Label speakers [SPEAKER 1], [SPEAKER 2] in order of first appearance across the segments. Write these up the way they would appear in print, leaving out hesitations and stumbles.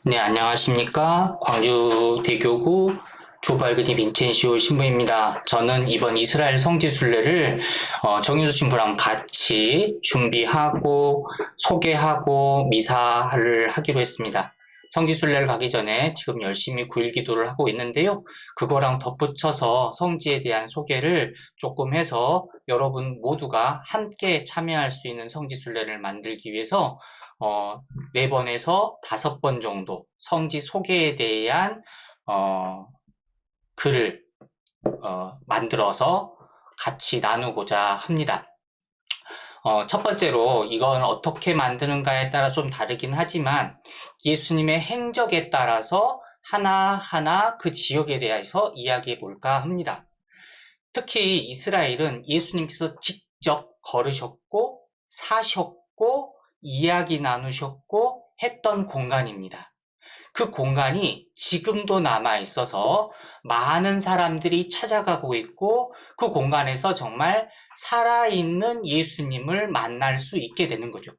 [SPEAKER 1] 네, 안녕하십니까. 광주대교구 조발그디 빈첸시오 신부입니다. 저는 이번 이스라엘 성지순례를 정윤수 신부랑 같이 준비하고 소개하고 미사를 하기로 했습니다. 성지순례를 가기 전에 지금 열심히 9일 기도를 하고 있는데요. 그거랑 덧붙여서 성지에 대한 소개를 조금 해서 여러분 모두가 함께 참여할 수 있는 성지순례를 만들기 위해서 4번에서 5번 정도 성지 소개에 대한 글을 만들어서 같이 나누고자 합니다. 첫 번째로 이건 어떻게 만드는가에 따라 좀 다르긴 하지만 예수님의 행적에 따라서 하나하나 그 지역에 대해서 이야기해 볼까 합니다. 특히 이스라엘은 예수님께서 직접 걸으셨고 사셨고 이야기 나누셨고 했던 공간입니다. 그 공간이 지금도 남아 있어서 많은 사람들이 찾아가고 있고 그 공간에서 정말 살아있는 예수님을 만날 수 있게 되는 거죠.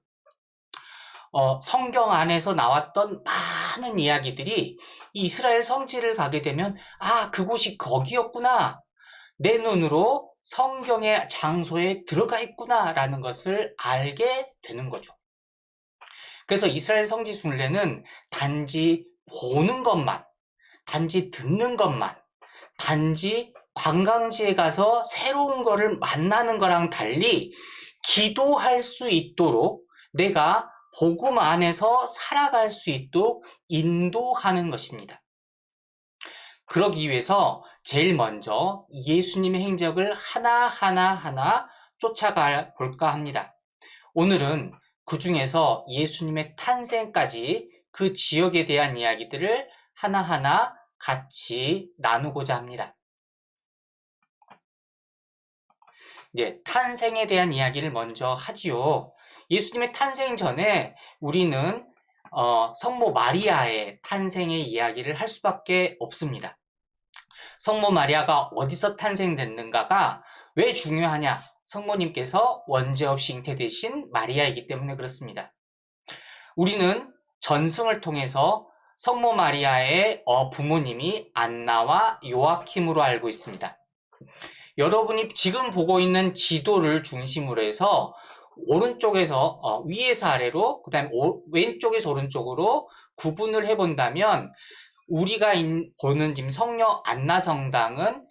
[SPEAKER 1] 성경 안에서 나왔던 많은 이야기들이 이스라엘 성지를 가게 되면 그곳이 거기였구나. 내 눈으로 성경의 장소에 들어가 있구나라는 것을 알게 되는 거죠. 그래서 이스라엘 성지 순례는 단지 보는 것만, 단지 듣는 것만, 단지 관광지에 가서 새로운 거를 만나는 거랑 달리 기도할 수 있도록 내가 복음 안에서 살아갈 수 있도록 인도하는 것입니다. 그러기 위해서 제일 먼저 예수님의 행적을 하나 쫓아가 볼까 합니다. 오늘은 그 중에서 예수님의 탄생까지 그 지역에 대한 이야기들을 하나하나 같이 나누고자 합니다. 네, 탄생에 대한 이야기를 먼저 하지요. 예수님의 탄생 전에 우리는 성모 마리아의 탄생의 이야기를 할 수밖에 없습니다. 성모 마리아가 어디서 탄생됐는가가 왜 중요하냐? 성모님께서 원죄 없이 잉태되신 마리아이기 때문에 그렇습니다. 우리는 전승을 통해서 성모 마리아의 부모님이 안나와 요아킴으로 알고 있습니다. 여러분이 지금 보고 있는 지도를 중심으로 해서 오른쪽에서 위에서 아래로 그 다음에 왼쪽에서 오른쪽으로 구분을 해본다면 우리가 보는 지금 성녀 안나 성당은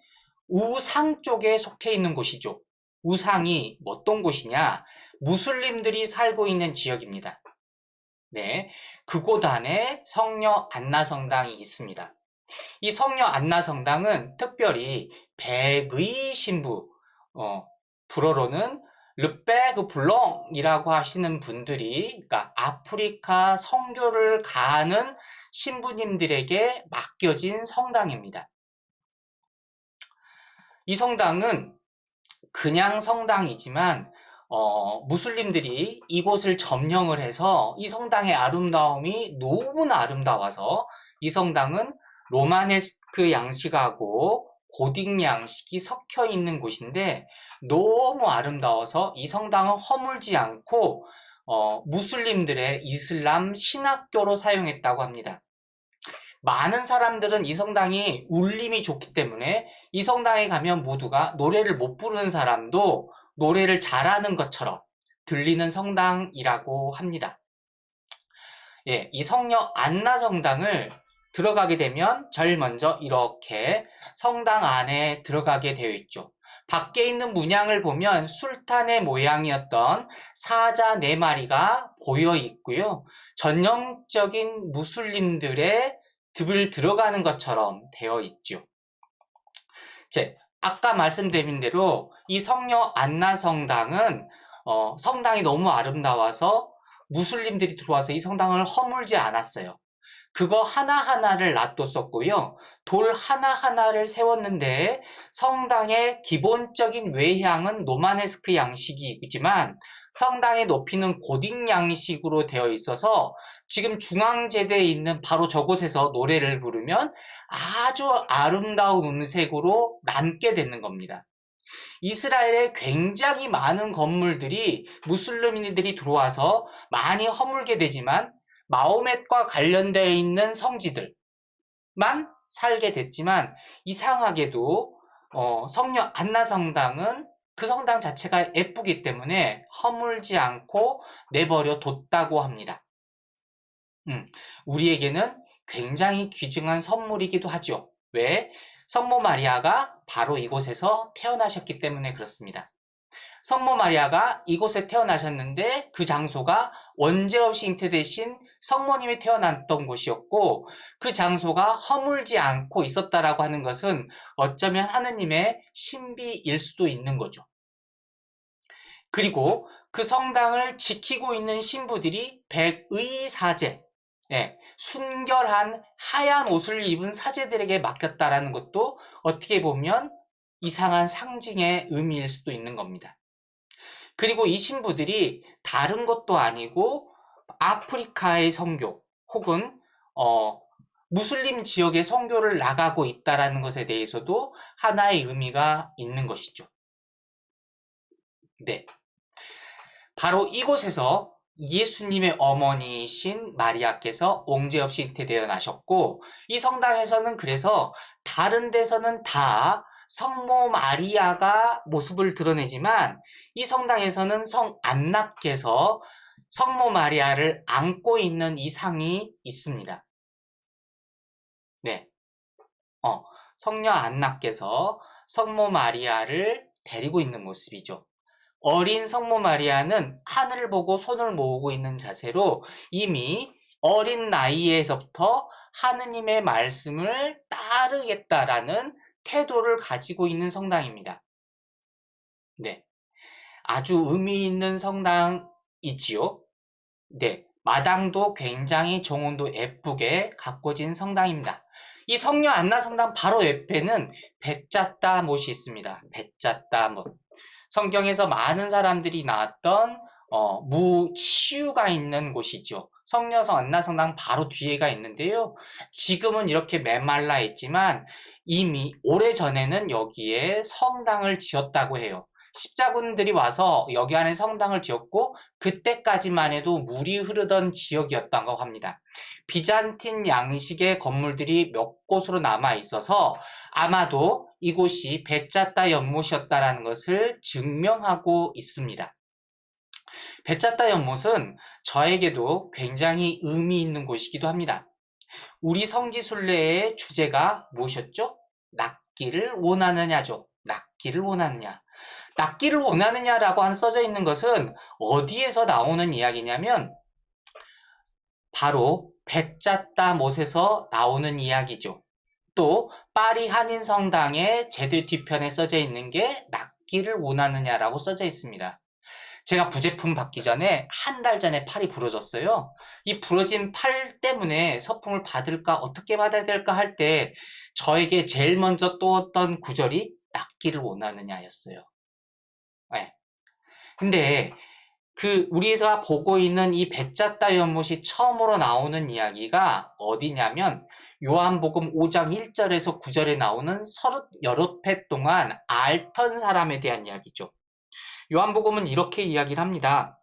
[SPEAKER 1] 우상 쪽에 속해 있는 곳이죠. 우상이 어떤 곳이냐? 무슬림들이 살고 있는 지역입니다. 네, 그곳 안에 성녀 안나 성당이 있습니다. 이 성녀 안나 성당은 특별히 백의 신부, 불어로는 르베그 블롱이라고 하시는 분들이, 그러니까 아프리카 선교를 가는 신부님들에게 맡겨진 성당입니다. 이 성당은 그냥 성당이지만 무슬림들이 이곳을 점령을 해서 이 성당의 아름다움이 너무나 아름다워서 이 성당은 로마네스크 양식하고 고딕 양식이 섞여 있는 곳인데 너무 아름다워서 이 성당은 허물지 않고 무슬림들의 이슬람 신학교로 사용했다고 합니다. 많은 사람들은 이 성당이 울림이 좋기 때문에 이 성당에 가면 모두가 노래를 못 부르는 사람도 노래를 잘하는 것처럼 들리는 성당이라고 합니다. 예, 이 성녀 안나 성당을 들어가게 되면 제일 먼저 이렇게 성당 안에 들어가게 되어 있죠. 밖에 있는 문양을 보면 술탄의 모양이었던 사자 4마리가 보여 있고요. 전형적인 무슬림들의 듭을 들어가는 것처럼 되어 있죠. 아까 말씀드린 대로 이 성녀 안나 성당은 성당이 너무 아름다워서 무슬림들이 들어와서 이 성당을 허물지 않았어요. 그거 하나하나를 놔뒀었고요. 돌 하나하나를 세웠는데 성당의 기본적인 외향은 로마네스크 양식이 있지만 성당의 높이는 고딕 양식으로 되어 있어서 지금 중앙제대에 있는 바로 저곳에서 노래를 부르면 아주 아름다운 음색으로 남게 되는 겁니다. 이스라엘에 굉장히 많은 건물들이 무슬림인들이 들어와서 많이 허물게 되지만 마호멧과 관련되어 있는 성지들만 살게 됐지만 이상하게도 성녀 안나 성당은 그 성당 자체가 예쁘기 때문에 허물지 않고 내버려 뒀다고 합니다. 우리에게는 굉장히 귀중한 선물이기도 하죠. 왜? 성모 마리아가 바로 이곳에서 태어나셨기 때문에 그렇습니다. 성모 마리아가 이곳에 태어나셨는데 그 장소가 원죄 없이 잉태되신 성모님이 태어났던 곳이었고 그 장소가 허물지 않고 있었다라고 하는 것은 어쩌면 하느님의 신비일 수도 있는 거죠. 그리고 그 성당을 지키고 있는 신부들이 백의 사제, 순결한 하얀 옷을 입은 사제들에게 맡겼다라는 것도 어떻게 보면 이상한 상징의 의미일 수도 있는 겁니다. 그리고 이 신부들이 다른 것도 아니고 아프리카의 선교 혹은 무슬림 지역의 선교를 나가고 있다라는 것에 대해서도 하나의 의미가 있는 것이죠. 네. 바로 이곳에서 예수님의 어머니이신 마리아께서 옹제 없이 잉태되어 나셨고 이 성당에서는 그래서 다른 데서는 다 성모 마리아가 모습을 드러내지만 이 성당에서는 성 안나께서 성모 마리아를 안고 있는 이 상이 있습니다. 네. 성녀 안나께서 성모 마리아를 데리고 있는 모습이죠. 어린 성모 마리아는 하늘을 보고 손을 모으고 있는 자세로 이미 어린 나이에서부터 하느님의 말씀을 따르겠다라는 태도를 가지고 있는 성당입니다. 네. 아주 의미 있는 성당이지요. 네. 마당도 굉장히 정원도 예쁘게 가꿔진 성당입니다. 이 성녀 안나 성당 바로 옆에는 베짜따 못이 있습니다. 베짜따 못. 성경에서 많은 사람들이 나왔던 무치유가 있는 곳이죠. 성녀성 안나성당 바로 뒤에가 있는데요. 지금은 이렇게 메말라 있지만 이미 오래전에는 여기에 성당을 지었다고 해요. 십자군들이 와서 여기 안에 성당을 지었고 그때까지만 해도 물이 흐르던 지역이었다고 합니다. 비잔틴 양식의 건물들이 몇 곳으로 남아 있어서 아마도 이곳이 베짜따 연못이었다라는 것을 증명하고 있습니다. 베짜따 연못은 저에게도 굉장히 의미 있는 곳이기도 합니다. 우리 성지순례의 주제가 무엇이었죠? 낫기를 원하느냐죠. 낫기를 원하느냐. 낫기를 원하느냐라고 써져 있는 것은 어디에서 나오는 이야기냐면 바로 베짜따 못에서 나오는 이야기죠. 또 파리 한인성당의 제대 뒤편에 써져 있는 게 낫기를 원하느냐라고 써져 있습니다. 제가 부제품 받기 전에 한 달 전에 팔이 부러졌어요. 이 부러진 팔 때문에 서품을 받을까 어떻게 받아야 될까 할 때 저에게 제일 먼저 떠왔던 구절이 낫기를 원하느냐였어요. 네. 근데 우리가 보고 있는 이 베짜따 연못이 처음으로 나오는 이야기가 어디냐면 요한복음 5장 1절에서 9절에 나오는 38회 동안 앓던 사람에 대한 이야기죠. 요한복음은 이렇게 이야기를 합니다.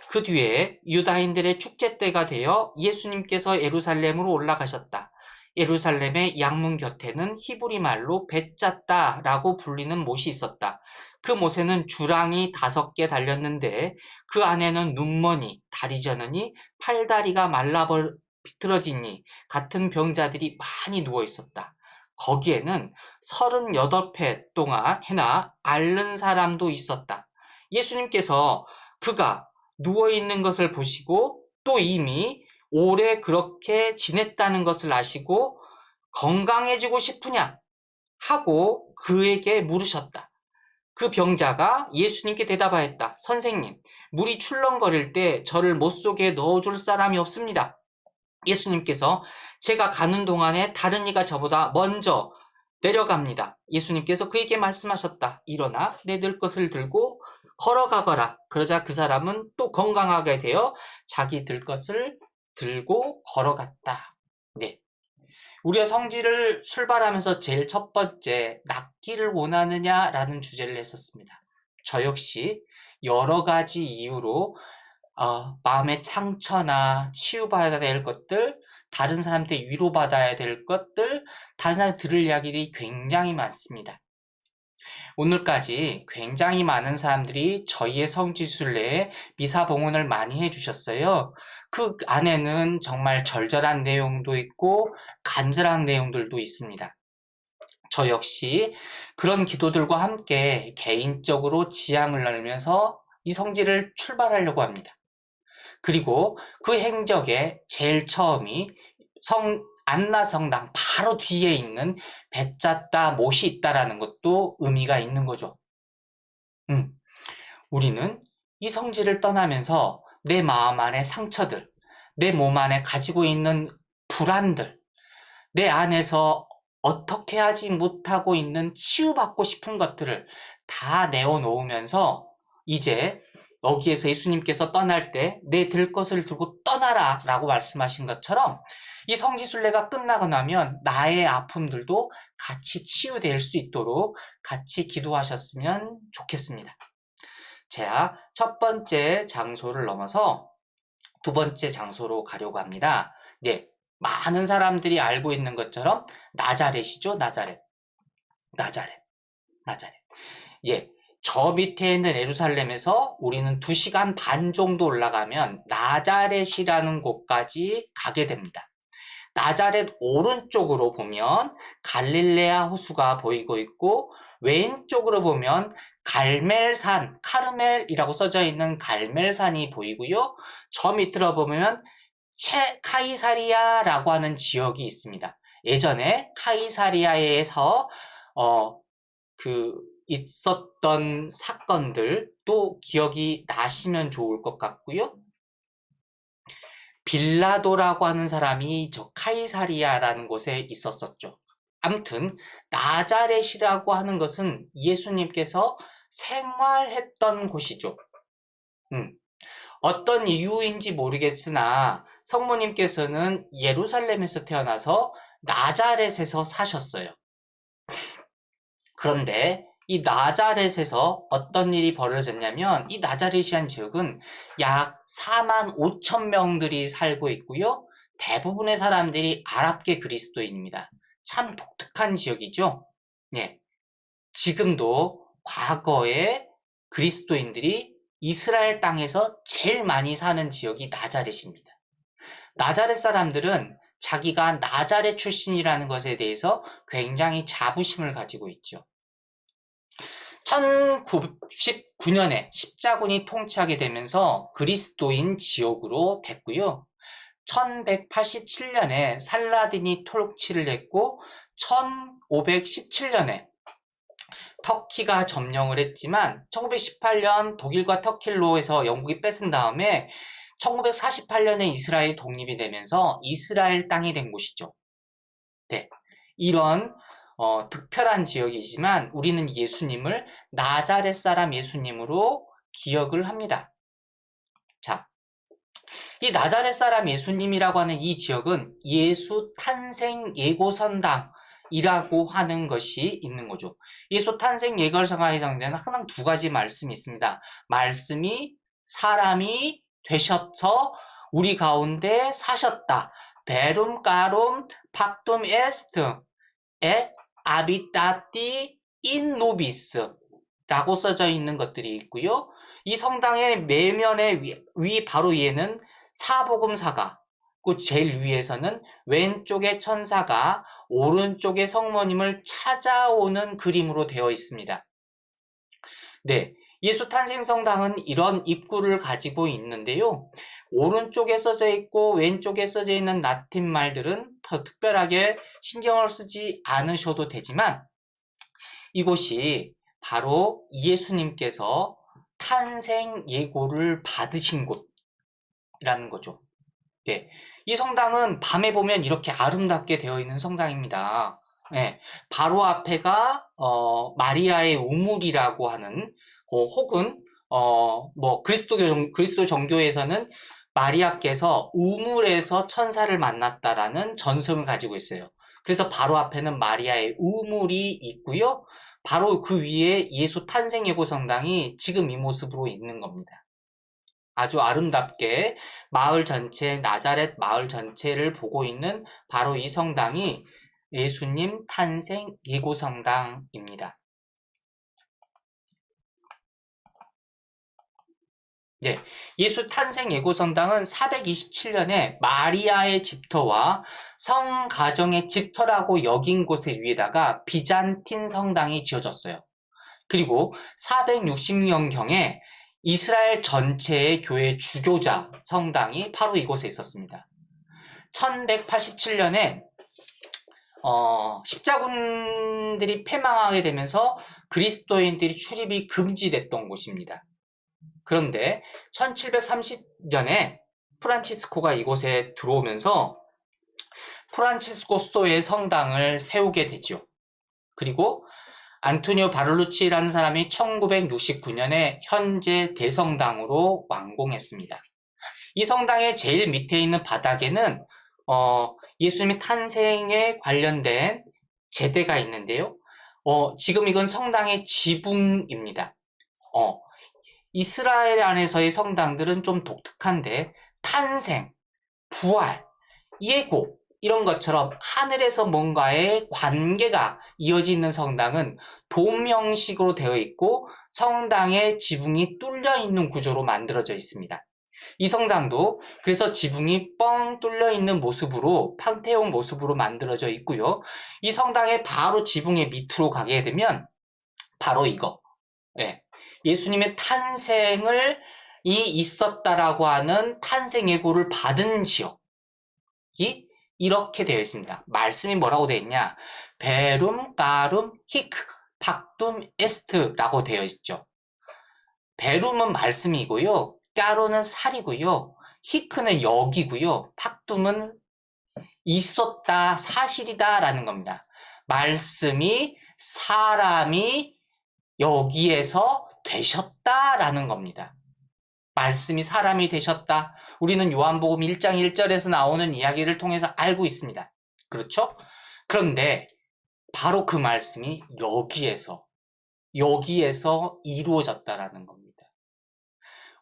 [SPEAKER 1] 그 뒤에 유다인들의 축제 때가 되어 예수님께서 예루살렘으로 올라가셨다. 예루살렘의 양문 곁에는 히브리 말로 베짜따라고 불리는 못이 있었다. 그 못에는 주랑이 5개 달렸는데 그 안에는 눈머니, 다리 저느니, 팔다리가 비틀어지니 같은 병자들이 많이 누워 있었다. 거기에는 38회 동안 해나 앓는 사람도 있었다. 예수님께서 그가 누워있는 것을 보시고 또 이미 오래 그렇게 지냈다는 것을 아시고 건강해지고 싶으냐 하고 그에게 물으셨다. 그 병자가 예수님께 대답하였다. 선생님, 물이 출렁거릴 때 저를 못 속에 넣어줄 사람이 없습니다. 예수님께서 제가 가는 동안에 다른 이가 저보다 먼저 내려갑니다. 예수님께서 그에게 말씀하셨다. 일어나 내 들 것을 들고 걸어가거라. 그러자 그 사람은 또 건강하게 되어 자기 들 것을 들고 걸어갔다. 네. 우리가 성지를 출발하면서 제일 첫 번째 낫기를 원하느냐라는 주제를 했었습니다. 저 역시 여러 가지 이유로 마음의 상처나 치유받아야 될 것들, 다른 사람한테 위로받아야 될 것들, 다른 사람이 들을 이야기들이 굉장히 많습니다. 오늘까지 굉장히 많은 사람들이 저희의 성지순례에 미사봉헌을 많이 해주셨어요. 그 안에는 정말 절절한 내용도 있고 간절한 내용들도 있습니다. 저 역시 그런 기도들과 함께 개인적으로 지향을 나누면서 이 성지를 출발하려고 합니다. 그리고 그 행적의 제일 처음이 안나성당 바로 뒤에 있는 배짰다 못이 있다라는 것도 의미가 있는 거죠. 우리는 이 성지를 떠나면서 내 마음 안의 상처들, 내 몸 안에 가지고 있는 불안들, 내 안에서 어떻게 하지 못하고 있는 치유받고 싶은 것들을 다 내어놓으면서 이제 여기에서 예수님께서 떠날 때 내 들 것을 들고 떠나라 라고 말씀하신 것처럼 이 성지순례가 끝나고 나면 나의 아픔들도 같이 치유될 수 있도록 같이 기도하셨으면 좋겠습니다. 자, 첫 번째 장소를 넘어서 두 번째 장소로 가려고 합니다. 네, 많은 사람들이 알고 있는 것처럼 나자렛이죠. 나자렛. 예, 저 밑에 있는 예루살렘에서 우리는 2시간 반 정도 올라가면 나자렛이라는 곳까지 가게 됩니다. 나자렛 오른쪽으로 보면 갈릴레아 호수가 보이고 있고 왼쪽으로 보면 갈멜산, 카르멜이라고 써져 있는 갈멜산이 보이고요. 저 밑으로 보면 카이사리아라고 하는 지역이 있습니다. 예전에 카이사리아에서 있었던 사건들도 기억이 나시면 좋을 것 같고요. 빌라도라고 하는 사람이 저 카이사리아라는 곳에 있었었죠. 아무튼 나자렛이라고 하는 것은 예수님께서 생활했던 곳이죠. 어떤 이유인지 모르겠으나 성모님께서는 예루살렘에서 태어나서 나자렛에서 사셨어요. 그런데 이 나자렛에서 어떤 일이 벌어졌냐면 이 나자렛이란 지역은 약 4만 5천 명들이 살고 있고요. 대부분의 사람들이 아랍계 그리스도인입니다. 참 독특한 지역이죠. 예. 지금도 과거에 그리스도인들이 이스라엘 땅에서 제일 많이 사는 지역이 나자렛입니다. 나자렛 사람들은 자기가 나자렛 출신이라는 것에 대해서 굉장히 자부심을 가지고 있죠. 1099년에 십자군이 통치하게 되면서 그리스도인 지역으로 됐고요. 1187년에 살라딘이 통치를 했고 1517년에 터키가 점령을 했지만 1918년 독일과 터키로 해서 영국이 뺏은 다음에 1948년에 이스라엘 독립이 되면서 이스라엘 땅이 된 곳이죠. 네, 이런 특별한 지역이지만 우리는 예수님을 나자렛 사람 예수님으로 기억을 합니다. 자, 이 나자렛 사람 예수님이라고 하는 이 지역은 예수 탄생 예고선당이라고 하는 것이 있는 거죠. 예수 탄생 예고선당에 해당되는 항상 두 가지 말씀이 있습니다. 말씀이 사람이 되셔서 우리 가운데 사셨다. 베룸 까룸 팍툼 에스트 에 아비타티 인 노비스 라고 써져 있는 것들이 있고요. 이 성당의 매면의 위 바로 위에는 사복음사가, 그 제일 위에서는 왼쪽에 천사가 오른쪽에 성모님을 찾아오는 그림으로 되어 있습니다. 네, 예수 탄생 성당은 이런 입구를 가지고 있는데요. 오른쪽에 써져 있고 왼쪽에 써져 있는 라틴 말들은 더 특별하게 신경을 쓰지 않으셔도 되지만 이곳이 바로 예수님께서 탄생 예고를 받으신 곳이라는 거죠. 네, 이 성당은 밤에 보면 이렇게 아름답게 되어 있는 성당입니다. 네, 바로 앞에가 마리아의 우물이라고 하는 혹은 그리스도 정교에서는 마리아께서 우물에서 천사를 만났다라는 전설을 가지고 있어요. 그래서 바로 앞에는 마리아의 우물이 있고요. 바로 그 위에 예수 탄생 예고 성당이 지금 이 모습으로 있는 겁니다. 아주 아름답게 마을 전체, 나자렛 마을 전체를 보고 있는 바로 이 성당이 예수님 탄생 예고성당입니다. 네, 예수 탄생 예고성당은 427년에 마리아의 집터와 성가정의 집터라고 여긴 곳의 위에다가 비잔틴 성당이 지어졌어요. 그리고 460년경에 이스라엘 전체의 교회 주교자 성당이 바로 이곳에 있었습니다. 1187년에 십자군들이 패망하게 되면서 그리스도인들이 출입이 금지됐던 곳입니다. 그런데 1730년에 프란치스코가 이곳에 들어오면서 프란치스코 수도의 성당을 세우게 되죠. 그리고 안토니오 바를루치라는 사람이 1969년에 현재 대성당으로 완공했습니다. 이 성당의 제일 밑에 있는 바닥에는 예수님의 탄생에 관련된 제대가 있는데요. 지금 이건 성당의 지붕입니다. 이스라엘 안에서의 성당들은 좀 독특한데 탄생, 부활, 예고 이런 것처럼 하늘에서 뭔가의 관계가 이어지는 성당은 돔 형식으로 되어 있고 성당의 지붕이 뚫려 있는 구조로 만들어져 있습니다. 이 성당도 그래서 지붕이 뻥 뚫려 있는 모습으로 판테온 모습으로 만들어져 있고요. 이 성당의 바로 지붕의 밑으로 가게 되면 바로 이거 예수님의 탄생을 있었다라고 하는 탄생 예고를 받은 지역이 이렇게 되어 있습니다. 말씀이 뭐라고 되어 있냐? 베룸, 가룸, 히크, 팍둠, 에스트라고 되어 있죠. 베룸은 말씀이고요. 까로는 살이고요. 히크는 역이고요. 팍둠은 있었다, 사실이다 라는 겁니다. 말씀이 사람이 여기에서 되셨다라는 겁니다. 말씀이 사람이 되셨다. 우리는 요한복음 1장 1절에서 나오는 이야기를 통해서 알고 있습니다. 그렇죠? 그런데 바로 그 말씀이 여기에서 이루어졌다라는 겁니다.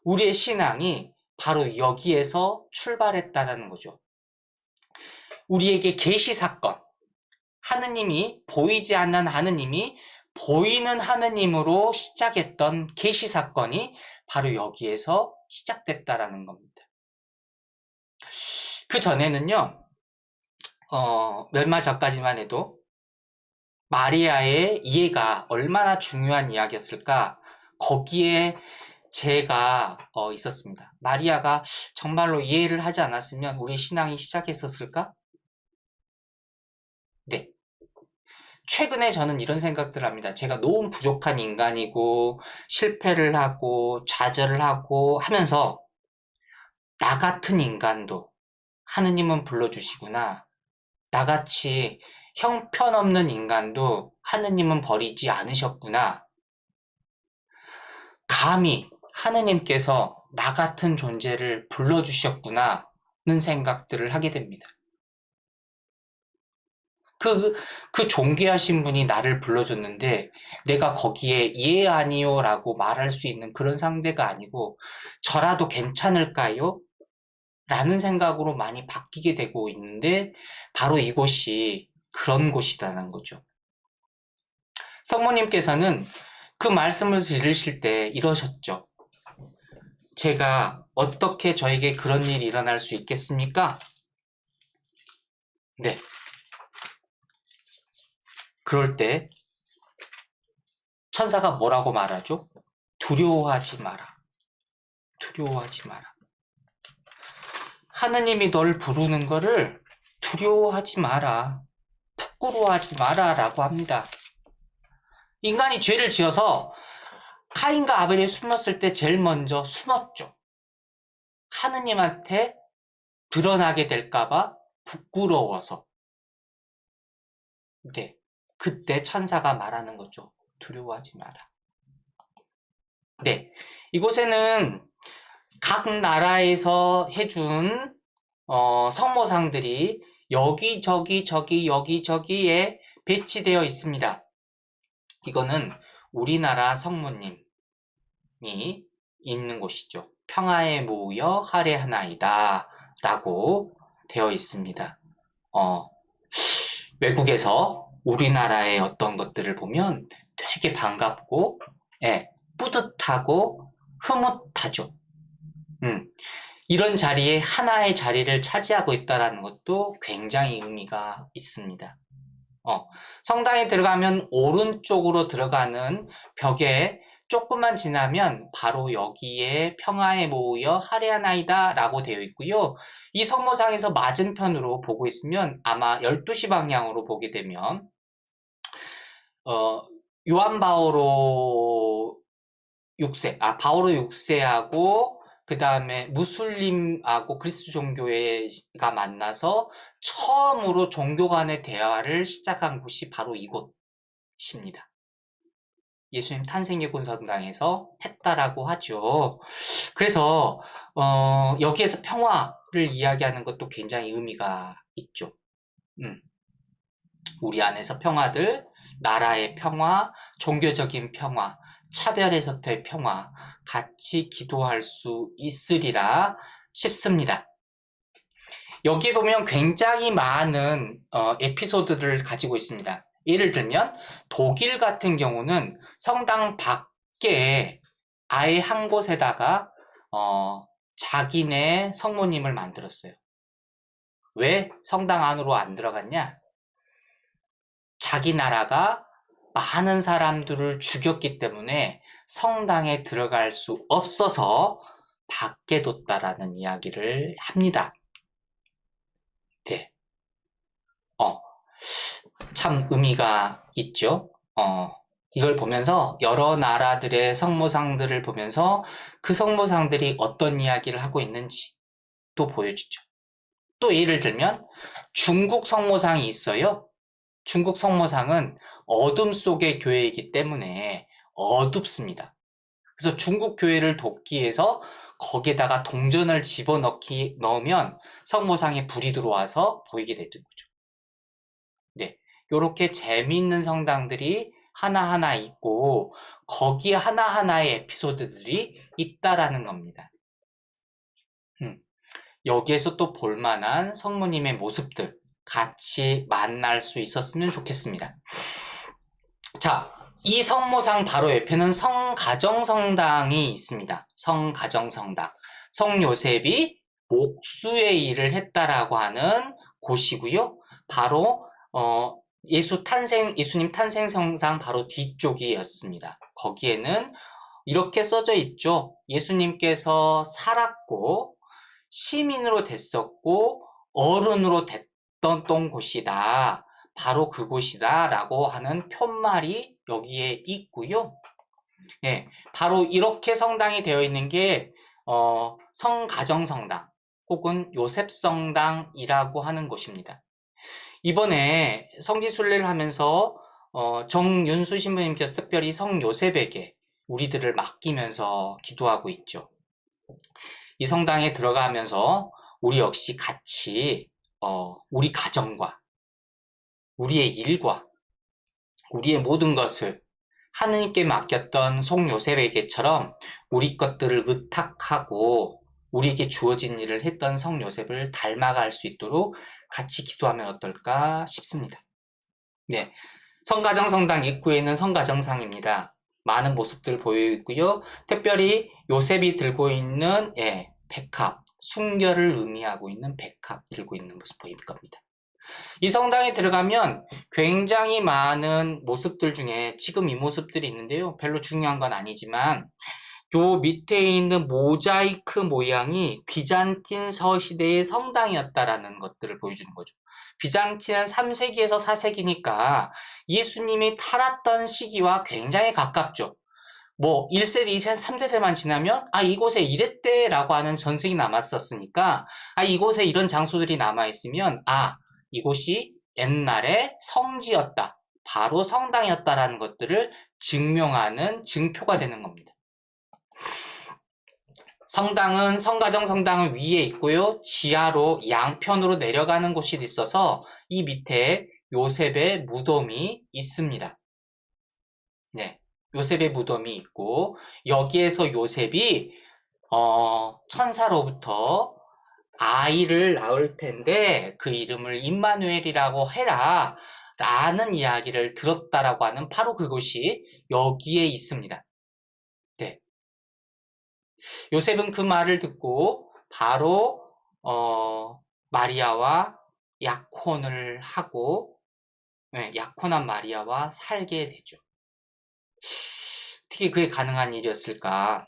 [SPEAKER 1] 우리의 신앙이 바로 여기에서 출발했다라는 거죠. 우리에게 계시 사건, 하느님이 보이지 않는 하느님이 보이는 하느님으로 시작했던 계시 사건이 바로 여기에서 시작됐다라는 겁니다. 그 전에는요, 얼마 전까지만 해도 마리아의 이해가 얼마나 중요한 이야기였을까? 거기에 제가 있었습니다. 마리아가 정말로 이해를 하지 않았으면 우리 신앙이 시작했었을까? 네. 최근에 저는 이런 생각들을 합니다. 제가 너무 부족한 인간이고 실패를 하고 좌절을 하고 하면서 나 같은 인간도 하느님은 불러주시구나. 나같이 형편없는 인간도 하느님은 버리지 않으셨구나. 감히 하느님께서 나 같은 존재를 불러주셨구나 는 생각들을 하게 됩니다. 그 존귀하신 분이 나를 불러줬는데 내가 거기에 예 아니요 라고 말할 수 있는 그런 상대가 아니고 저라도 괜찮을까요? 라는 생각으로 많이 바뀌게 되고 있는데 바로 이곳이 그런 곳이라는 거죠. 성모님께서는 그 말씀을 들으실 때 이러셨죠. 제가 어떻게 저에게 그런 일이 일어날 수 있겠습니까? 네. 그럴 때 천사가 뭐라고 말하죠? 두려워하지 마라. 두려워하지 마라. 하느님이 널 부르는 거를 두려워하지 마라. 부끄러워하지 마라 라고 합니다. 인간이 죄를 지어서 카인과 아벨이 숨었을 때 제일 먼저 숨었죠. 하느님한테 드러나게 될까봐 부끄러워서. 네, 그때 천사가 말하는 거죠. 두려워하지 마라. 네, 이곳에는 각 나라에서 해준 성모상들이 여기저기에 배치되어 있습니다. 이거는 우리나라 성모님이 있는 곳이죠. 평화에 모여 할애하나이다 라고 되어 있습니다. 외국에서 우리나라의 어떤 것들을 보면 되게 반갑고, 예, 뿌듯하고 흐뭇하죠. 이런 자리에 하나의 자리를 차지하고 있다는 것도 굉장히 의미가 있습니다. 성당에 들어가면 오른쪽으로 들어가는 벽에 조금만 지나면 바로 여기에 평화에 모여 할애하나이다 라고 되어 있고요. 이 성모상에서 맞은편으로 보고 있으면 아마 12시 방향으로 보게 되면 요한 바오로 6세, 바오로 6세하고 그 다음에 무슬림하고 그리스도 종교가 만나서 처음으로 종교 간의 대화를 시작한 곳이 바로 이곳입니다. 예수님 탄생예군 성당에서 했다라고 하죠. 그래서 여기에서 평화를 이야기하는 것도 굉장히 의미가 있죠. 우리 안에서 평화들, 나라의 평화, 종교적인 평화, 차별에서부터의 평화, 같이 기도할 수 있으리라 싶습니다. 여기에 보면 굉장히 많은 에피소드를 가지고 있습니다. 예를 들면 독일 같은 경우는 성당 밖에 아예 한 곳에다가 자기네 성모님을 만들었어요. 왜 성당 안으로 안 들어갔냐? 자기 나라가 많은 사람들을 죽였기 때문에 성당에 들어갈 수 없어서 밖에 뒀다라는 이야기를 합니다. 네. 참 의미가 있죠. 이걸 보면서 여러 나라들의 성모상들을 보면서 그 성모상들이 어떤 이야기를 하고 있는지 또 보여주죠. 또 예를 들면 중국 성모상이 있어요. 중국 성모상은 어둠 속의 교회이기 때문에 어둡습니다. 그래서 중국 교회를 돕기 위해서 거기에다가 동전을 넣으면 성모상에 불이 들어와서 보이게 되는 거죠. 네, 이렇게 재미있는 성당들이 하나하나 있고 거기에 하나하나의 에피소드들이 있다라는 겁니다. 여기에서 또 볼만한 성모님의 모습들 같이 만날 수 있었으면 좋겠습니다. 자, 이 성모상 바로 옆에는 성가정성당이 있습니다. 성가정성당. 성요셉이 목수의 일을 했다라고 하는 곳이고요. 바로 예수님 탄생 성당 바로 뒤쪽이었습니다. 거기에는 이렇게 써져 있죠. 예수님께서 살았고 시민으로 됐었고 어른으로 됐던 곳이다. 바로 그곳이다 라고 하는 표말이 여기에 있고요. 네, 바로 이렇게 성당이 되어 있는 게 성가정성당 혹은 요셉성당이라고 하는 곳입니다. 이번에 성지순례를 하면서 정윤수 신부님께서 특별히 성요셉에게 우리들을 맡기면서 기도하고 있죠. 이 성당에 들어가면서 우리 역시 같이 우리 가정과 우리의 일과 우리의 모든 것을 하느님께 맡겼던 성요셉에게처럼 우리 것들을 의탁하고 우리에게 주어진 일을 했던 성요셉을 닮아갈 수 있도록 같이 기도하면 어떨까 싶습니다. 네, 성가정성당 입구에 있는 성가정상입니다. 많은 모습들 보여있고요. 특별히 요셉이 들고 있는 백합, 순결을 의미하고 있는 백합 들고 있는 모습 보일 겁니다. 이 성당에 들어가면 굉장히 많은 모습들 중에 지금 이 모습들이 있는데요. 별로 중요한 건 아니지만 요 밑에 있는 모자이크 모양이 비잔틴 서시대의 성당이었다라는 것들을 보여주는 거죠. 비잔틴은 3세기에서 4세기니까 예수님이 살았던 시기와 굉장히 가깝죠. 1세대, 2세대, 3세대만 지나면 이곳에 이랬대라고 하는 전승이 남았었으니까 이곳에 이런 장소들이 남아있으면 이곳이 옛날에 성지였다. 바로 성당이었다라는 것들을 증명하는 증표가 되는 겁니다. 성당은 성가정성당은 위에 있고요. 지하로 양편으로 내려가는 곳이 있어서 이 밑에 요셉의 무덤이 있습니다. 네, 요셉의 무덤이 있고 여기에서 요셉이 천사로부터 아이를 낳을 텐데 그 이름을 임마누엘이라고 해라 라는 이야기를 들었다라고 하는 바로 그곳이 여기에 있습니다. 네. 요셉은 그 말을 듣고 바로 마리아와 약혼을 하고 약혼한 마리아와 살게 되죠. 어떻게 그게 가능한 일이었을까?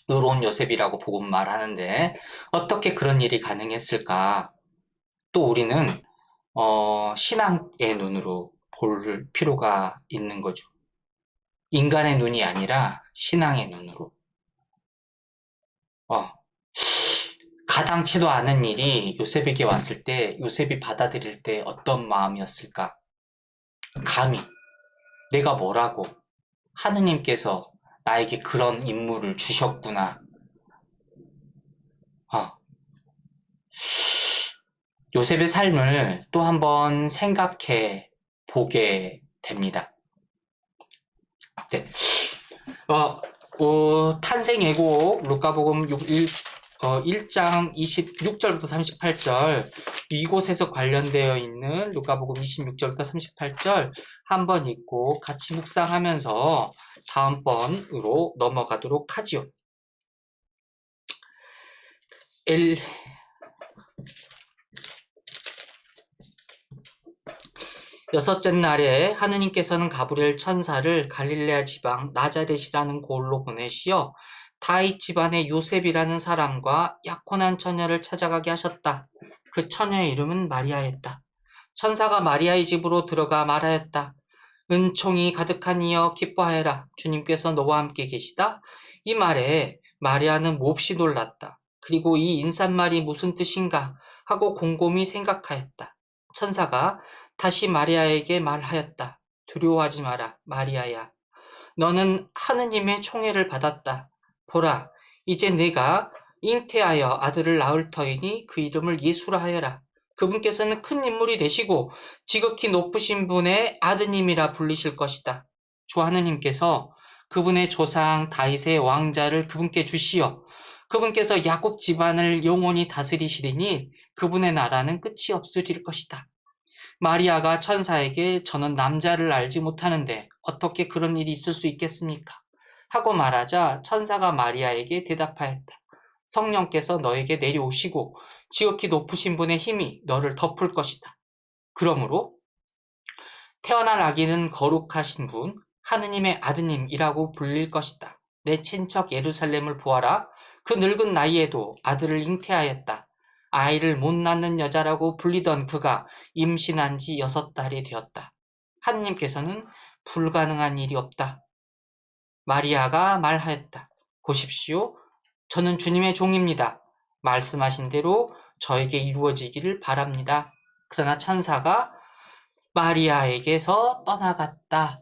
[SPEAKER 1] 의로운 요셉이라고 복음 말하는데 어떻게 그런 일이 가능했을까? 또 우리는 신앙의 눈으로 볼 필요가 있는 거죠. 인간의 눈이 아니라 신앙의 눈으로. 가당치도 않은 일이 요셉에게 왔을 때 요셉이 받아들일 때 어떤 마음이었을까? 감히 내가 뭐라고 하느님께서 나에게 그런 임무를 주셨구나. 요셉의 삶을 또 한번 생각해 보게 됩니다. 네. 탄생 예고 루카복음 1장 26절부터 38절 이곳에서 관련되어 있는 루카복음 26절부터 38절 한번 읽고 같이 묵상하면서 다음번으로 넘어가도록 하지요. 여섯째 날에 하느님께서는 가브리엘 천사를 갈릴레아 지방 나자렛이라는 곳으로 보내시어 다윗 집안의 요셉이라는 사람과 약혼한 처녀를 찾아가게 하셨다. 그 처녀의 이름은 마리아였다. 천사가 마리아의 집으로 들어가 말하였다. 은총이 가득한 이여 기뻐하여라. 주님께서 너와 함께 계시다. 이 말에 마리아는 몹시 놀랐다. 그리고 이 인사말이 무슨 뜻인가 하고 곰곰이 생각하였다. 천사가 다시 마리아에게 말하였다. 두려워하지 마라, 마리아야. 너는 하느님의 총애를 받았다. 보라, 이제 내가 잉태하여 아들을 낳을 터이니 그 이름을 예수라 하여라. 그분께서는 큰 인물이 되시고 지극히 높으신 분의 아드님이라 불리실 것이다. 주 하느님께서 그분의 조상 다윗의 왕자를 그분께 주시어 그분께서 야곱 집안을 영원히 다스리시리니 그분의 나라는 끝이 없으릴 것이다. 마리아가 천사에게 저는 남자를 알지 못하는데 어떻게 그런 일이 있을 수 있겠습니까? 하고 말하자 천사가 마리아에게 대답하였다. 성령께서 너에게 내려오시고 지극히 높으신 분의 힘이 너를 덮을 것이다. 그러므로 태어날 아기는 거룩하신 분, 하느님의 아드님이라고 불릴 것이다. 내 친척 예루살렘을 보아라. 그 늙은 나이에도 아들을 잉태하였다. 아이를 못 낳는 여자라고 불리던 그가 임신한 지 6달이 되었다. 하느님께서는 불가능한 일이 없다. 마리아가 말하였다. 보십시오. 저는 주님의 종입니다. 말씀하신 대로 저에게 이루어지기를 바랍니다. 그러나 천사가 마리아에게서 떠나갔다.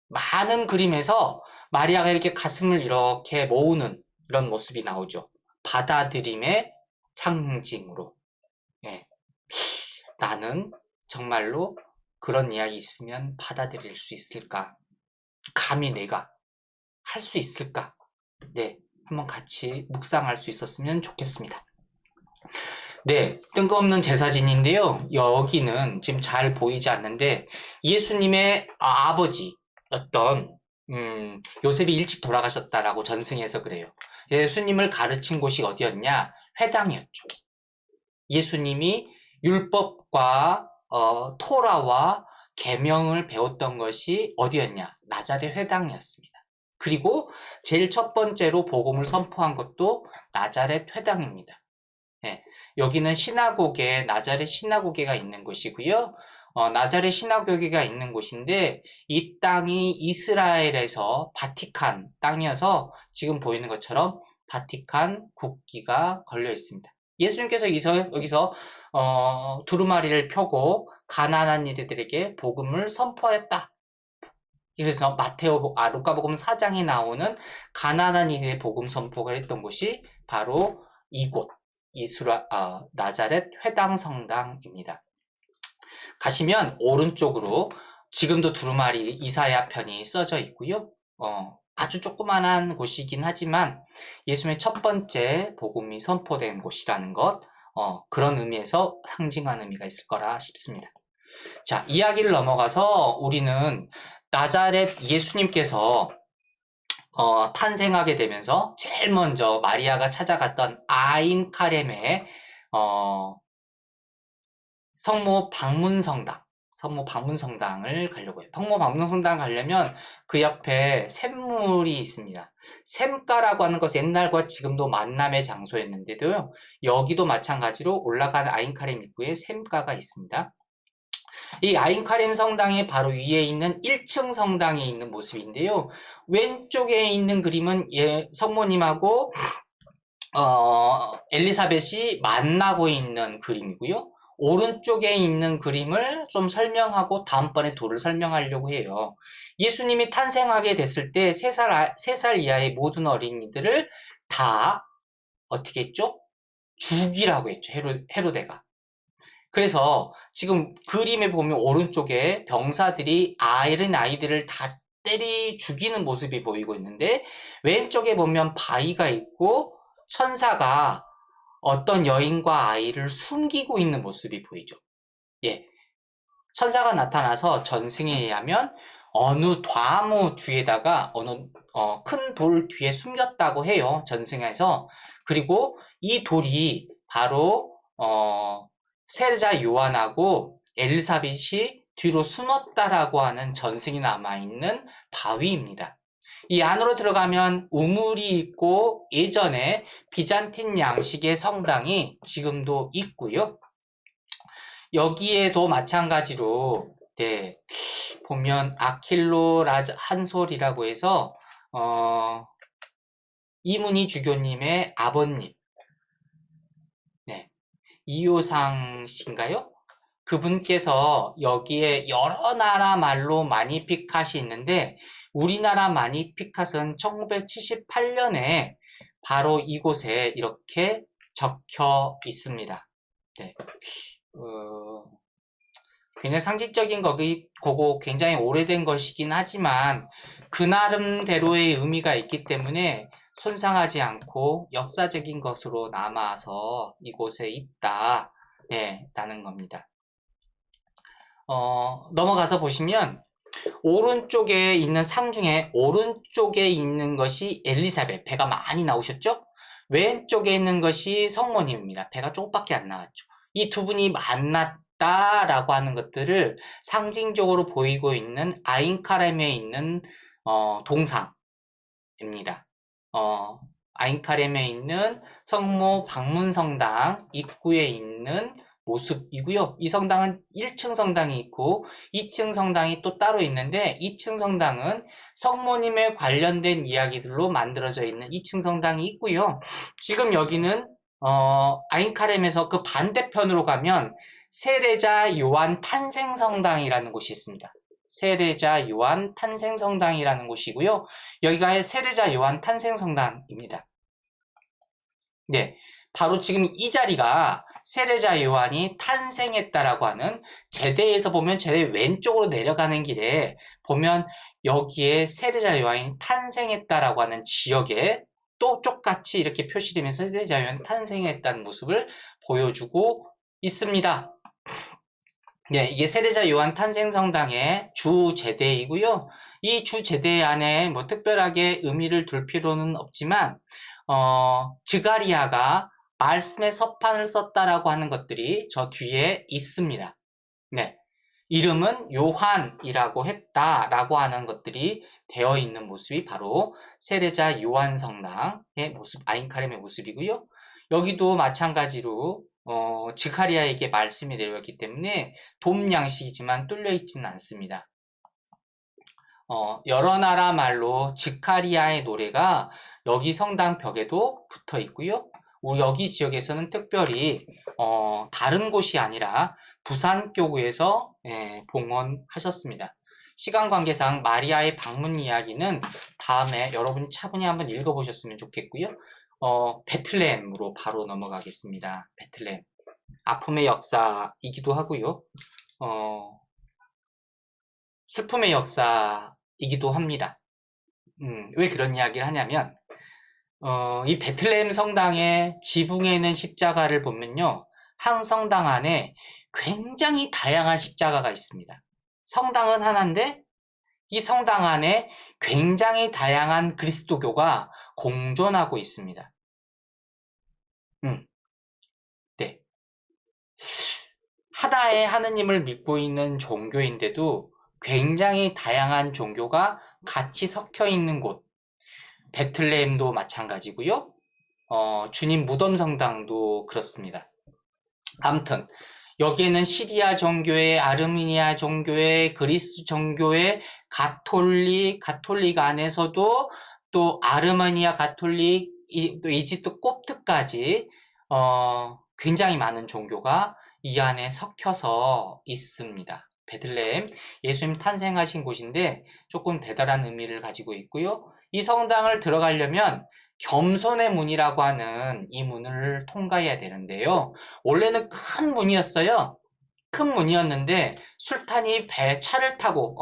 [SPEAKER 1] 많은 그림에서 마리아가 이렇게 가슴을 이렇게 모으는 이런 모습이 나오죠. 받아들임의 상징으로. 예. 나는 정말로 그런 이야기 있으면 받아들일 수 있을까? 감히 내가 할 수 있을까? 네, 한번 같이 묵상할 수 있었으면 좋겠습니다. 네, 뜬금없는 제사진인데요. 여기는 지금 잘 보이지 않는데 예수님의 아버지였던 요셉이 일찍 돌아가셨다라고 전승해서 그래요. 예수님을 가르친 곳이 어디였냐? 회당이었죠. 예수님이 율법과 토라와 계명을 배웠던 것이 어디였냐? 나자렛 회당이었습니다. 그리고 제일 첫 번째로 복음을 선포한 것도 나자렛 회당입니다. 네, 여기는 나자렛 시나고게가 있는 곳이고요. 나자렛 시나고게가 있는 곳인데 이 땅이 이스라엘에서 바티칸 땅이어서 지금 보이는 것처럼 바티칸 국기가 걸려 있습니다. 예수님께서 여기서 두루마리를 펴고 가난한 이들에게 복음을 선포했다. 그래서 루카복음 4장에 나오는 가난한 이들의 복음 선포가 했던 곳이 바로 이곳 나자렛 회당 성당입니다. 가시면 오른쪽으로 지금도 두루마리 이사야 편이 써져 있고요. 아주 조그만한 곳이긴 하지만 예수님의 첫 번째 복음이 선포된 곳이라는 것, 그런 의미에서 상징하는 의미가 있을 거라 싶습니다. 자, 이야기를 넘어가서 우리는 나자렛 예수님께서 탄생하게 되면서 제일 먼저 마리아가 찾아갔던 아인 카렘의 성모 방문성당을 가려고 해요. 성모 방문성당 가려면 그 옆에 샘물이 있습니다. 샘가라고 하는 것은 옛날과 지금도 만남의 장소였는데도요. 여기도 마찬가지로 올라가는 아인카렘 입구에 샘가가 있습니다. 이 아인카렘 성당의 바로 위에 있는 1층 성당에 있는 모습인데요. 왼쪽에 있는 그림은 성모님하고 엘리사벳이 만나고 있는 그림이고요. 오른쪽에 있는 그림을 좀 설명하고 다음번에 도를 설명하려고 해요. 예수님이 탄생하게 됐을 때 3살 이하의 모든 어린이들을 다 어떻게 했죠? 죽이라고 했죠. 헤로데가. 그래서 지금 그림에 보면 오른쪽에 병사들이 아이들을 다 때리 죽이는 모습이 보이고 있는데 왼쪽에 보면 바위가 있고 천사가 어떤 여인과 아이를 숨기고 있는 모습이 보이죠. 예. 천사가 나타나서 전승에 의하면 어느 과무 뒤에다가 큰 돌 뒤에 숨겼다고 해요. 전승에서. 그리고 이 돌이 바로 세례자 요한하고 엘리사벳이 뒤로 숨었다라고 하는 전승이 남아있는 바위입니다. 이 안으로 들어가면 우물이 있고 예전에 비잔틴 양식의 성당이 지금도 있고요. 여기에도 마찬가지로 보면 아킬로 한솔이라고 해서 이문희 주교님의 아버님 이효상 씨인가요? 그분께서 여기에 여러 나라 말로 마니피캇이 있는데 우리나라 마니피캇은 1978년에 바로 이곳에 이렇게 적혀 있습니다. 네. 굉장히 상징적인 거고 굉장히 오래된 것이긴 하지만 그 나름대로의 의미가 있기 때문에 손상하지 않고 역사적인 것으로 남아서 이곳에 있다 라는 겁니다. 넘어가서 보시면 오른쪽에 있는 상 중에 오른쪽에 있는 것이 엘리사벳, 배가 많이 나오셨죠? 왼쪽에 있는 것이 성모님입니다. 배가 조금밖에 안 나왔죠. 이 두 분이 만났다라고 하는 것들을 상징적으로 보이고 있는 아인카렘에 있는 동상입니다. 아인카렘에 있는 성모 방문성당 입구에 있는 모습이고요. 이 성당은 1층 성당이 있고 2층 성당이 또 따로 있는데 2층 성당은 성모님에 관련된 이야기들로 만들어져 있는 2층 성당이 있고요. 지금 여기는 아인카렘에서 그 반대편으로 가면 세례자 요한 탄생성당이라는 곳이 있습니다. 세례자 요한 탄생성당이라는 곳이고요. 여기가 세례자 요한 탄생성당입니다. 네, 바로 지금 이 자리가 세례자 요한이 탄생했다라고 하는 제대에서 보면 제대 왼쪽으로 내려가는 길에 보면 여기에 세례자 요한이 탄생했다라고 하는 지역에 또 똑같이 이렇게 표시되면서 세례자 요한이 탄생했다는 모습을 보여주고 있습니다. 네, 이게 세례자 요한 탄생성당의 주 제대이고요. 이 주 제대 안에 뭐 특별하게 의미를 둘 필요는 없지만 즈가리아가 말씀의 서판을 썼다라고 하는 것들이 저 뒤에 있습니다. 네, 이름은 요한이라고 했다라고 하는 것들이 되어 있는 모습이 바로 세례자 요한 성당의 모습, 아인카렘의 모습이고요. 여기도 마찬가지로 즈카리아에게 말씀이 내려왔기 때문에 돔 양식이지만 뚫려 있지는 않습니다. 여러 나라 말로 즈카리아의 노래가 여기 성당 벽에도 붙어 있고요. 우리 여기 지역에서는 특별히 다른 곳이 아니라 부산교구에서 봉헌하셨습니다. 시간 관계상 마리아의 방문 이야기는 다음에 여러분이 차분히 한번 읽어보셨으면 좋겠고요. 베틀레헴으로 바로 넘어가겠습니다. 베틀레헴. 아픔의 역사이기도 하고요. 슬픔의 역사이기도 합니다. 왜 그런 이야기를 하냐면, 이 베틀레헴 성당의 지붕에 있는 십자가를 보면요. 한 성당 안에 굉장히 다양한 십자가가 있습니다. 성당은 하나인데 이 성당 안에 굉장히 다양한 그리스도교가 공존하고 있습니다. 네. 하나의 하느님을 믿고 있는 종교인데도 굉장히 다양한 종교가 같이 섞여 있는 곳. 베틀레헴도 마찬가지고요. 주님 무덤 성당도 그렇습니다. 아무튼 여기에는 시리아 종교회, 아르미니아 종교회, 그리스 종교회, 가톨릭 안에서도 또 아르메니아 가톨릭, 또 이집트 kop트까지 굉장히 많은 종교가 이 안에 섞여서 있습니다. 베들레헴, 예수님 탄생하신 곳인데 조금 대단한 의미를 가지고 있고요. 이 성당을 들어가려면 겸손의 문이라고 하는 이 문을 통과해야 되는데요. 원래는 큰 문이었어요. 큰 문이었는데 술탄이 차를 타고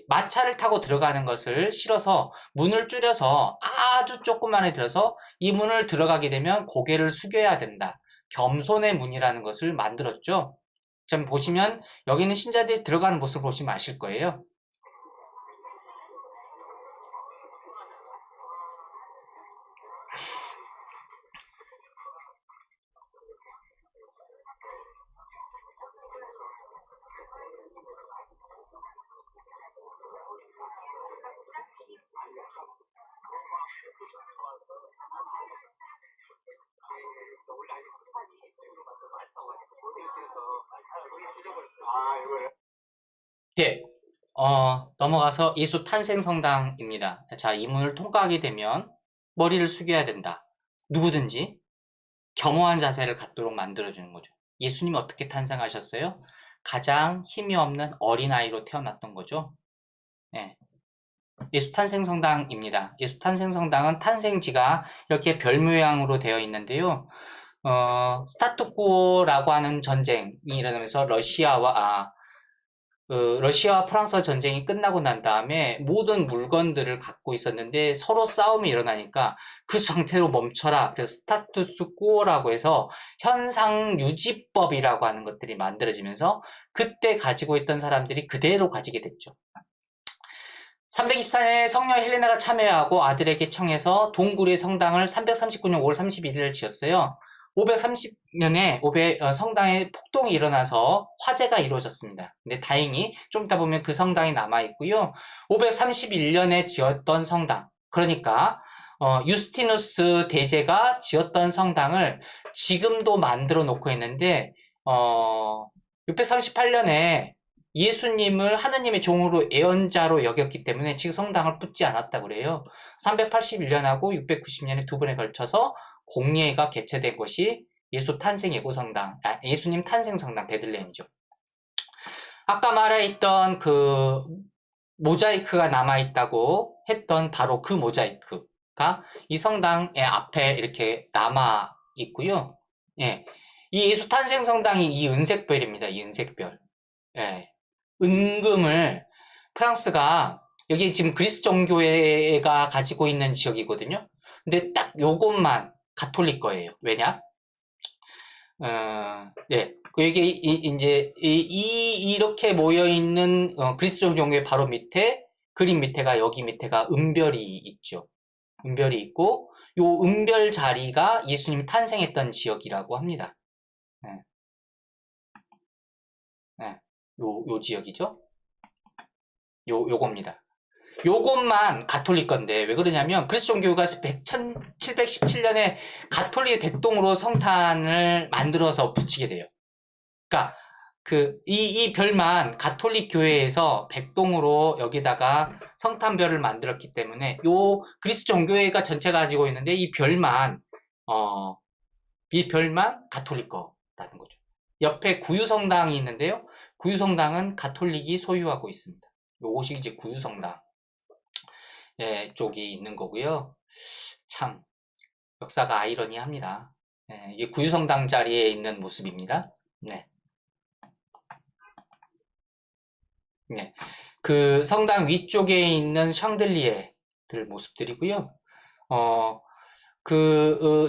[SPEAKER 1] 마차를 타고 들어가는 것을 싫어서 문을 줄여서 아주 조그만에 들어서 이 문을 들어가게 되면 고개를 숙여야 된다. 겸손의 문이라는 것을 만들었죠. 좀 보시면 여기는 신자들이 들어가는 모습을 보시면 아실 거예요. 예, 넘어가서 예수 탄생 성당입니다. 자, 이 문을 통과하게 되면 머리를 숙여야 된다. 누구든지 겸허한 자세를 갖도록 만들어주는 거죠. 예수님이 어떻게 탄생하셨어요? 가장 힘이 없는 어린아이로 태어났던 거죠. 예. 예수 탄생 성당입니다. 예수 탄생 성당은 탄생지가 이렇게 별 모양으로 되어 있는데요. 스타트코라고 하는 전쟁이 일어나면서 러시아와 프랑스 전쟁이 끝나고 난 다음에 모든 물건들을 갖고 있었는데 서로 싸움이 일어나니까 그 상태로 멈춰라. 그래서 스타투스코어라고 해서 현상유지법이라고 하는 것들이 만들어지면서 그때 가지고 있던 사람들이 그대로 가지게 됐죠. 324년에 성녀 헬레나가 참여하고 아들에게 청해서 동굴의 성당을 339년 5월 31일을 지었어요. 530년에 성당에 폭동이 일어나서 화재가 이루어졌습니다. 근데 다행히 좀 이따 보면 그 성당이 남아있고요. 531년에 지었던 성당, 그러니까 유스티누스 대제가 지었던 성당을 지금도 만들어 놓고 있는데 638년에 예수님을 하느님의 종으로 예언자로 여겼기 때문에 지금 성당을 붙지 않았다고 그래요. 381년하고 690년에 두 번에 걸쳐서 공예가 개최된 것이 예수 탄생 예고성당, 예수님 탄생 성당 베들레헴이죠. 아까 말했던 그 모자이크가 남아있다고 했던 바로 그 모자이크가 이 성당의 앞에 이렇게 남아있고요. 예. 이 예수 탄생 성당이 이 은색별입니다. 이 은색별. 예. 은금을 프랑스가 여기 지금 그리스 정교회가 가지고 있는 지역이거든요. 근데 딱 요것만 가톨릭 거예요. 왜냐? 네. 이게 이제 이렇게 모여 있는 그리스 정교회 바로 밑에 그림 밑에가 여기 밑에가 은별이 있죠. 은별이 있고 요 은별 자리가 예수님이 탄생했던 지역이라고 합니다. 네. 네. 요 지역이죠. 요겁니다. 요것만 가톨릭 건데 왜 그러냐면 그리스 종교가 1717년에 가톨릭 백동으로 성탄을 만들어서 붙이게 돼요. 그러니까 이 별만 가톨릭 교회에서 백동으로 여기다가 성탄별을 만들었기 때문에 요 그리스 종교회가 전체 가지고 있는데 이 별만 가톨릭 거라는 거죠. 옆에 구유성당이 있는데요. 구유성당은 가톨릭이 소유하고 있습니다. 요것이 이제 구유성당 쪽이 있는 거고요. 참 역사가 아이러니합니다. 이게 구유성당 자리에 있는 모습입니다. 네. 그 성당 위쪽에 있는 샹들리에들 모습들이고요.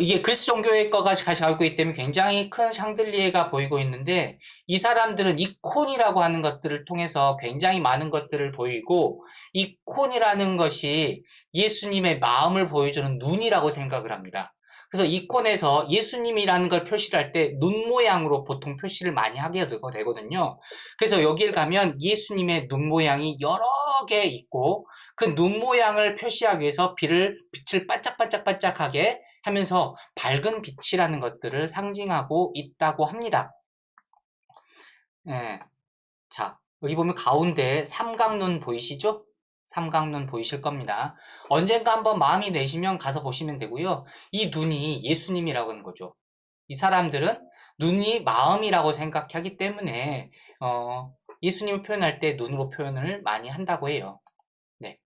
[SPEAKER 1] 이게 그리스 종교의 거가 가지고 있기 때문에 굉장히 큰 샹들리에가 보이고 있는데, 이 사람들은 이콘이라고 하는 것들을 통해서 굉장히 많은 것들을 보이고, 이콘이라는 것이 예수님의 마음을 보여주는 눈이라고 생각을 합니다. 그래서 이콘에서 예수님이라는 걸 표시를 할 때 눈 모양으로 보통 표시를 많이 하게 되거든요. 그래서 여기를 가면 예수님의 눈 모양이 여러 개 있고, 그 눈 모양을 표시하기 위해서 빛을 반짝반짝반짝하게 하면서 밝은 빛이라는 것들을 상징하고 있다고 합니다. 예. 자, 여기 보면 가운데 삼각눈 보이시죠? 삼각눈 보이실 겁니다. 언젠가 한번 마음이 내시면 가서 보시면 되고요. 이 눈이 예수님이라고 하는 거죠. 이 사람들은 눈이 마음이라고 생각하기 때문에 예수님을 표현할 때 눈으로 표현을 많이 한다고 해요. 네.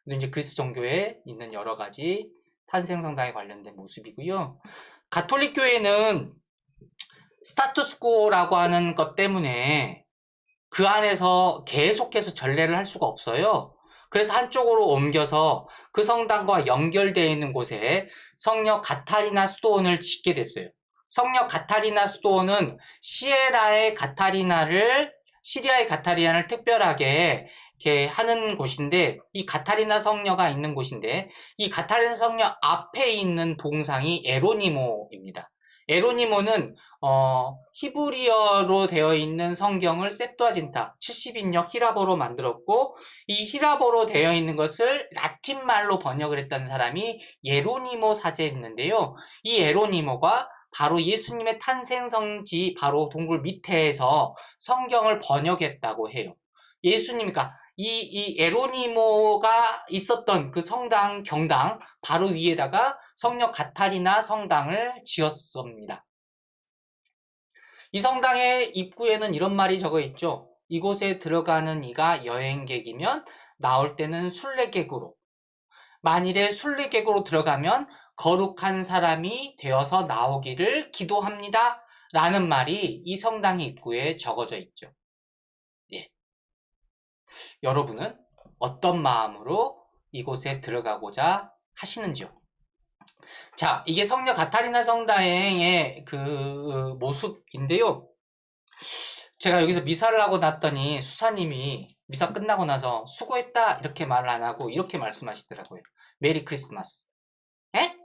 [SPEAKER 1] 근데 이제 그리스 종교에 있는 여러 가지 탄생성당에 관련된 모습이고요. 가톨릭 교회는 스타투스코라고 하는 것 때문에 그 안에서 계속해서 전례를 할 수가 없어요. 그래서 한쪽으로 옮겨서 그 성당과 연결되어 있는 곳에 성녀 가타리나 수도원을 짓게 됐어요. 성녀 가타리나 수도원은 시리아의 가타리나를 특별하게 이렇게 하는 곳인데, 이 가타리나 성녀가 있는 곳인데, 이 가타리나 성녀 앞에 있는 동상이 에로니모입니다. 에로니모는 히브리어로 되어 있는 성경을 셉투아진타 70인역 히라보로 만들었고, 이 히라보로 되어 있는 것을 라틴 말로 번역을 했던 사람이 예로니모 사제였는데요. 이 예로니모가 바로 예수님의 탄생성지 바로 동굴 밑에서 성경을 번역했다고 해요. 예수님이니까 이 에로니모가 있었던 그 성당 경당 바로 위에다가 성녀 가타리나 성당을 지었습니다. 이 성당의 입구에는 이런 말이 적어 있죠. 이곳에 들어가는 이가 여행객이면 나올 때는 순례객으로, 만일에 순례객으로 들어가면 거룩한 사람이 되어서 나오기를 기도합니다 라는 말이 이 성당의 입구에 적어져 있죠. 예. 여러분은 어떤 마음으로 이곳에 들어가고자 하시는지요? 자, 이게 성녀 가타리나 성당의 그 모습인데요. 제가 여기서 미사를 하고 났더니 수사님이 미사 끝나고 나서 수고했다 이렇게 말을 안 하고 이렇게 말씀하시더라고요. 메리 크리스마스. 에?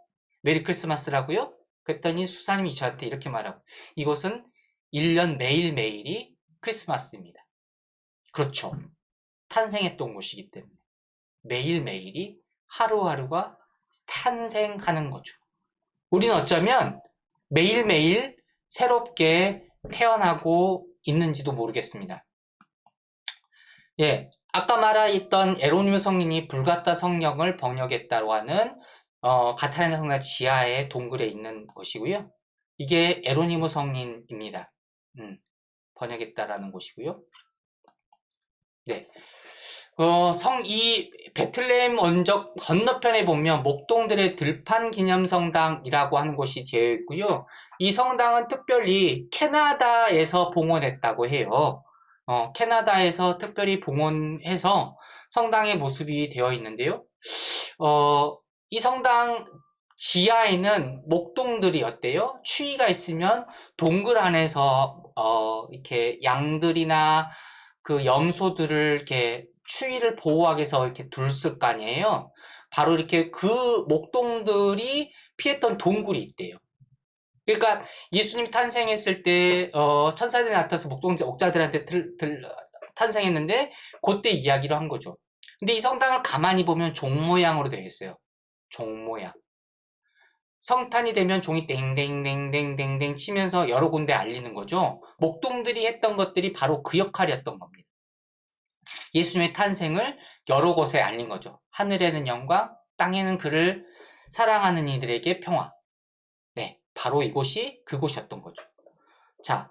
[SPEAKER 1] 메리 크리스마스라고요? 그랬더니 수사님이 저한테 이렇게 말하고, 이곳은 1년 매일매일이 크리스마스입니다. 그렇죠. 탄생했던 곳이기 때문에 매일매일이 하루하루가 탄생하는 거죠. 우리는 어쩌면 매일매일 새롭게 태어나고 있는지도 모르겠습니다. 예, 아까 말했던 에로니모 성인이 불가타 성경을 번역했다고 하는 가타리나 성당 지하의 동굴에 있는 곳이고요. 이게 에로니모 성인입니다. 번역했다라는 곳이고요. 네. 이 베틀레헴 언덕 건너편에 보면 목동들의 들판 기념성당이라고 하는 곳이 되어 있고요. 이 성당은 특별히 캐나다에서 봉헌했다고 해요. 캐나다에서 특별히 봉헌해서 성당의 모습이 되어 있는데요. 이 성당 지하에는 목동들이 어때요? 추위가 있으면 동굴 안에서 이렇게 양들이나 그 염소들을 이렇게 추위를 보호하기 위해서 이렇게 둘쓸 거 아니에요. 바로 이렇게 그 목동들이 피했던 동굴이 있대요. 그러니까 예수님 탄생했을 때 천사들이 나타나서 목자들한테 탄생했는데 그때 이야기를 한 거죠. 근데 이 성당을 가만히 보면 종 모양으로 되어 있어요. 종 모양. 성탄이 되면 종이 땡땡땡땡땡땡 치면서 여러 군데 알리는 거죠. 목동들이 했던 것들이 바로 그 역할이었던 겁니다. 예수님의 탄생을 여러 곳에 알린 거죠. 하늘에는 영광, 땅에는 그를 사랑하는 이들에게 평화. 네, 바로 이곳이 그곳이었던 거죠. 자,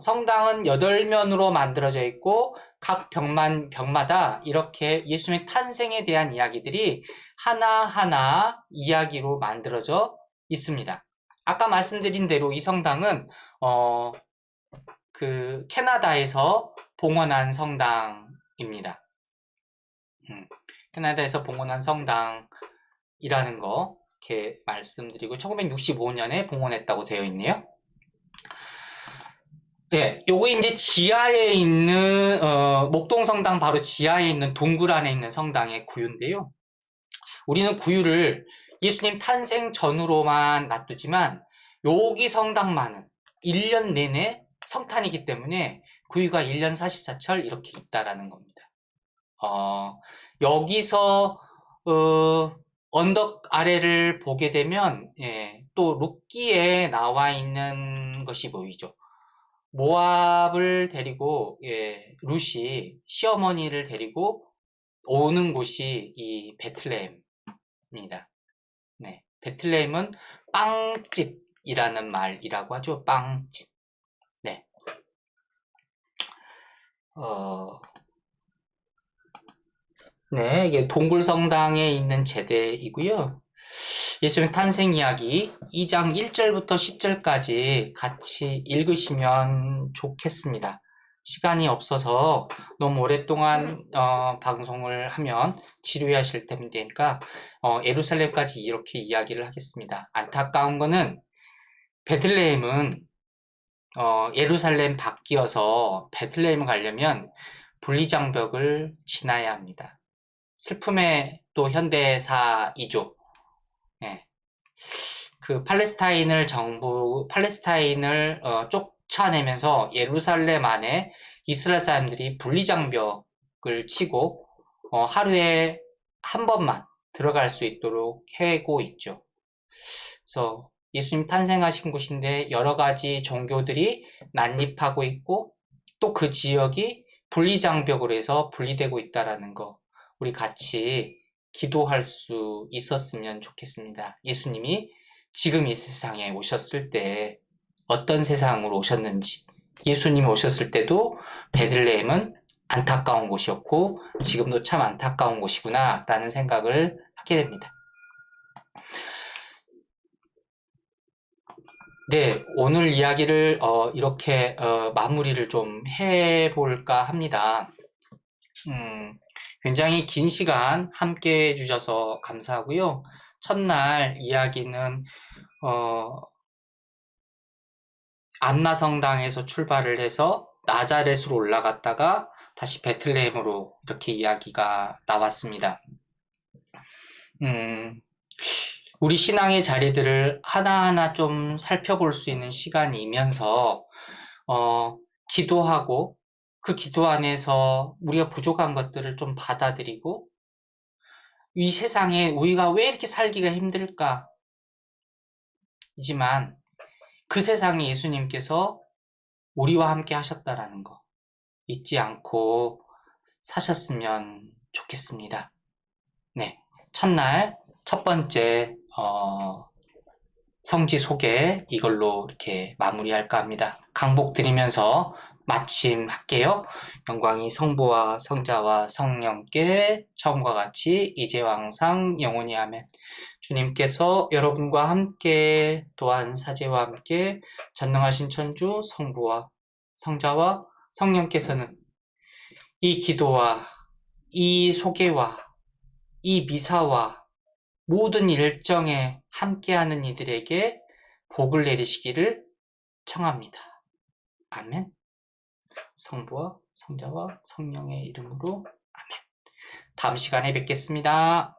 [SPEAKER 1] 성당은 8면으로 만들어져 있고 각 벽마다 이렇게 예수님의 탄생에 대한 이야기들이 하나하나 이야기로 만들어져 있습니다. 아까 말씀드린 대로 이 성당은 그 캐나다에서 봉헌한 성당입니다. 성당입니다. 캐나다에서 봉헌한 성당이라는 거 이렇게 말씀드리고 1965년에 봉헌했다고 되어 있네요. 예, 요거 이제 지하에 있는 목동성당 바로 지하에 있는 동굴 안에 있는 성당의 구유인데요. 우리는 구유를 예수님 탄생 전으로만 놔두지만 여기 성당만은 1년 내내 성탄이기 때문에 구유가 1년 사시사철 이렇게 있다라는 겁니다. 여기서 언덕 아래를 보게 되면 또 룻기에 나와 있는 것이 보이죠. 모압을 데리고 룻이 시어머니를 데리고 오는 곳이 이 베틀레헴입니다. 네, 베틀레헴은 빵집이라는 말이라고 하죠. 빵집. 네. 네, 이게 동굴성당에 있는 제대이고요. 예수님 탄생 이야기 2장 1절부터 10절까지 같이 읽으시면 좋겠습니다. 시간이 없어서 너무 오랫동안 방송을 하면 지루하실 텐데니까 예루살렘까지 이렇게 이야기를 하겠습니다. 안타까운 거는 베들레헴은 예루살렘 밖이어서 베들레헴을 가려면 분리장벽을 지나야 합니다. 슬픔의 또 현대사이죠. 네. 그 팔레스타인을 쫓아내면서 예루살렘 안에 이스라엘 사람들이 분리장벽을 치고 하루에 한 번만 들어갈 수 있도록 해고 있죠. 그래서 예수님 탄생하신 곳인데 여러 가지 종교들이 난립하고 있고 또 그 지역이 분리장벽으로 해서 분리되고 있다라는 거 우리 같이 기도할 수 있었으면 좋겠습니다. 예수님이 지금 이 세상에 오셨을 때 어떤 세상으로 오셨는지 예수님이 오셨을 때도 베들레헴은 안타까운 곳이었고 지금도 참 안타까운 곳이구나 라는 생각을 하게 됩니다. 네, 오늘 이야기를 이렇게 마무리를 좀 해볼까 합니다. 굉장히 긴 시간 함께 해주셔서 감사하고요. 첫날 이야기는 안나성당에서 출발을 해서 나자렛으로 올라갔다가 다시 베틀레헴으로 이렇게 이야기가 나왔습니다. 우리 신앙의 자리들을 하나하나 좀 살펴볼 수 있는 시간이면서 기도하고 그 기도 안에서 우리가 부족한 것들을 좀 받아들이고 이 세상에 우리가 왜 이렇게 살기가 힘들까? 이지만 그 세상에 예수님께서 우리와 함께 하셨다라는 거 잊지 않고 사셨으면 좋겠습니다. 네, 첫날 첫 번째 성지 소개 이걸로 이렇게 마무리할까 합니다. 강복 드리면서 마침할게요. 영광이 성부와 성자와 성령께 처음과 같이 이제와 항상 영원히 아멘. 주님께서 여러분과 함께 또한 사제와 함께 전능하신 천주 성부와 성자와 성령께서는 이 기도와 이 소개와 이 미사와 모든 일정에 함께하는 이들에게 복을 내리시기를 청합니다. 아멘. 성부와 성자와 성령의 이름으로 아멘. 다음 시간에 뵙겠습니다.